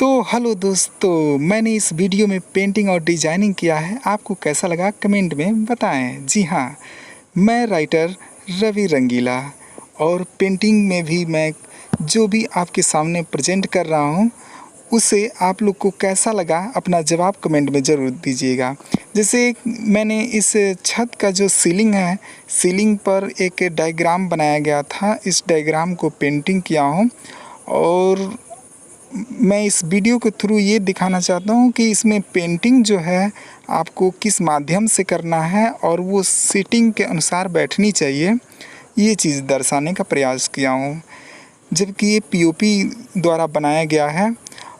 तो हेलो दोस्तों, मैंने इस वीडियो में पेंटिंग और डिजाइनिंग किया है। आपको कैसा लगा कमेंट में बताएं। जी हाँ, मैं राइटर रवि रंगीला और पेंटिंग में भी मैं जो भी आपके सामने प्रेजेंट कर रहा हूँ उसे आप लोग को कैसा लगा अपना जवाब कमेंट में ज़रूर दीजिएगा। जैसे मैंने इस छत का जो सीलिंग है, सीलिंग पर एक डायग्राम बनाया गया था। इस डायग्राम को पेंटिंग किया हूँ और मैं इस वीडियो के थ्रू ये दिखाना चाहता हूँ कि इसमें पेंटिंग जो है आपको किस माध्यम से करना है और वो सीटिंग के अनुसार बैठनी चाहिए, ये चीज़ दर्शाने का प्रयास किया हूँ। जबकि ये पीओपी द्वारा बनाया गया है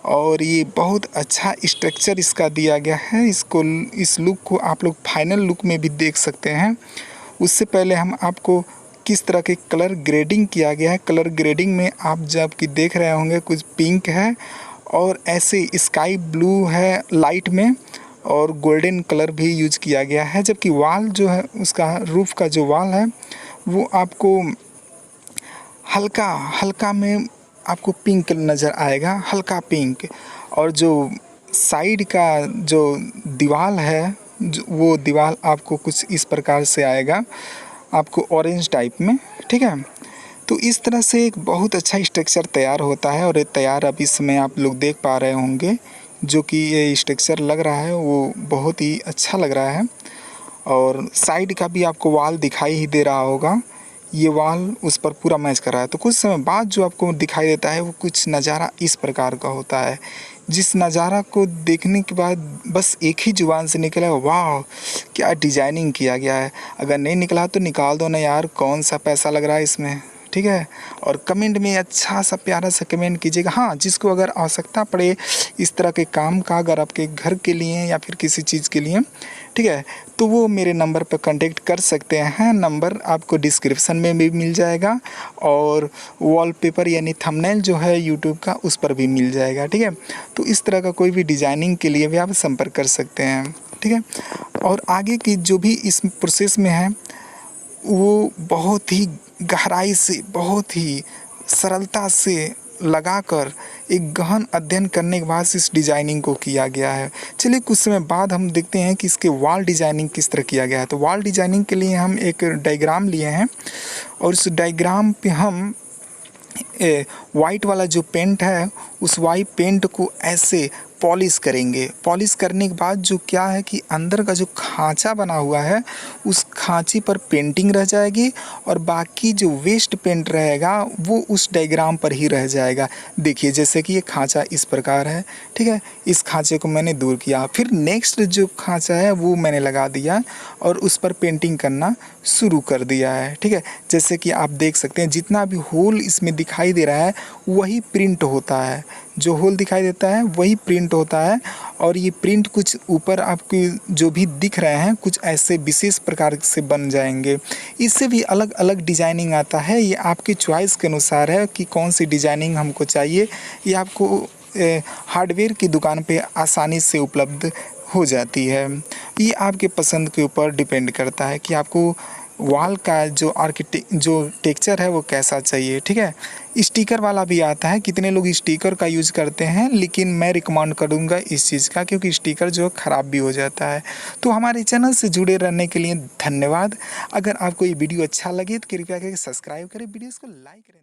और ये बहुत अच्छा स्ट्रक्चर इसका दिया गया है। इस लुक को आप लोग फाइनल लुक में भी देख सकते हैं। उससे पहले हम आपको किस तरह के कलर ग्रेडिंग किया गया है। कलर ग्रेडिंग में आप जब कि देख रहे होंगे कुछ पिंक है और ऐसे स्काई ब्लू है लाइट में, और गोल्डन कलर भी यूज किया गया है। जबकि वॉल जो है उसका रूफ का जो वॉल है वो आपको हल्का हल्का में आपको पिंक नज़र आएगा, हल्का पिंक। और जो साइड का जो दीवार है वो दीवार आपको कुछ इस प्रकार से आएगा, आपको ऑरेंज टाइप में। ठीक है, तो इस तरह से एक बहुत अच्छा स्ट्रक्चर तैयार होता है और ये तैयार अब इस समय आप लोग देख पा रहे होंगे। जो कि ये स्ट्रक्चर लग रहा है वो बहुत ही अच्छा लग रहा है। और साइड का भी आपको वॉल दिखाई ही दे रहा होगा, ये वॉल उस पर पूरा मैच कर रहा है। तो कुछ समय बाद जो आपको दिखाई देता है वो कुछ नज़ारा इस प्रकार का होता है, जिस नज़ारा को देखने के बाद बस एक ही जुबान से निकला, वाह क्या डिजाइनिंग किया गया है। अगर नहीं निकला तो निकाल दो ना यार, कौन सा पैसा लग रहा है इसमें। ठीक है, और कमेंट में अच्छा सा प्यारा सा कमेंट कीजिएगा। हाँ, जिसको अगर आवश्यकता पड़े इस तरह के काम का, अगर आपके घर के लिए या फिर किसी चीज़ के लिए, ठीक है, तो वो मेरे नंबर पर कांटेक्ट कर सकते हैं। नंबर आपको डिस्क्रिप्शन में भी मिल जाएगा और वॉलपेपर यानी थंबनेल जो है यूट्यूब का उस पर भी मिल जाएगा। ठीक है, तो इस तरह का कोई भी डिज़ाइनिंग के लिए भी आप संपर्क कर सकते हैं। ठीक है, और आगे की जो भी इस प्रोसेस में है वो बहुत ही गहराई से, बहुत ही सरलता से लगाकर एक गहन अध्ययन करने के बाद इस डिज़ाइनिंग को किया गया है। चलिए कुछ समय बाद हम देखते हैं कि इसके वॉल डिज़ाइनिंग किस तरह किया गया है। तो वॉल डिज़ाइनिंग के लिए हम एक डायग्राम लिए हैं और उस डायग्राम पे हम वाइट वाला जो पेंट है उस वाइट पेंट को ऐसे पॉलिश करेंगे। पॉलिश करने के बाद जो क्या है कि अंदर का जो खांचा बना हुआ है उस खांचे पर पेंटिंग रह जाएगी और बाकी जो वेस्ट पेंट रहेगा वो उस डायग्राम पर ही रह जाएगा। देखिए जैसे कि ये खांचा इस प्रकार है। ठीक है, इस खांचे को मैंने दूर किया, फिर नेक्स्ट जो खांचा है वो मैंने लगा दिया और उस पर पेंटिंग करना शुरू कर दिया है। ठीक है, जैसे कि आप देख सकते हैं जितना भी होल इसमें दिखाई दे रहा है वही प्रिंट होता है, जो होल दिखाई देता है वही प्रिंट होता है। और ये प्रिंट कुछ ऊपर आपके जो भी दिख रहे हैं कुछ ऐसे विशेष प्रकार से बन जाएंगे। इससे भी अलग अलग डिजाइनिंग आता है, ये आपकी चॉइस के अनुसार है कि कौन सी डिजाइनिंग हमको चाहिए। ये आपको हार्डवेयर की दुकान पे आसानी से उपलब्ध हो जाती है। ये आपके पसंद के ऊपर डिपेंड करता है कि आपको वॉल का जो जो टेक्सचर है वो कैसा चाहिए। ठीक है, स्टिकर वाला भी आता है, कितने लोग स्टिकर का यूज़ करते हैं, लेकिन मैं रिकमेंड करूँगा इस चीज़ का क्योंकि स्टिकर जो ख़राब भी हो जाता है। तो हमारे चैनल से जुड़े रहने के लिए धन्यवाद। अगर आपको ये वीडियो अच्छा लगे तो कृपया करके सब्सक्राइब करें, वीडियोज़ को लाइक करें।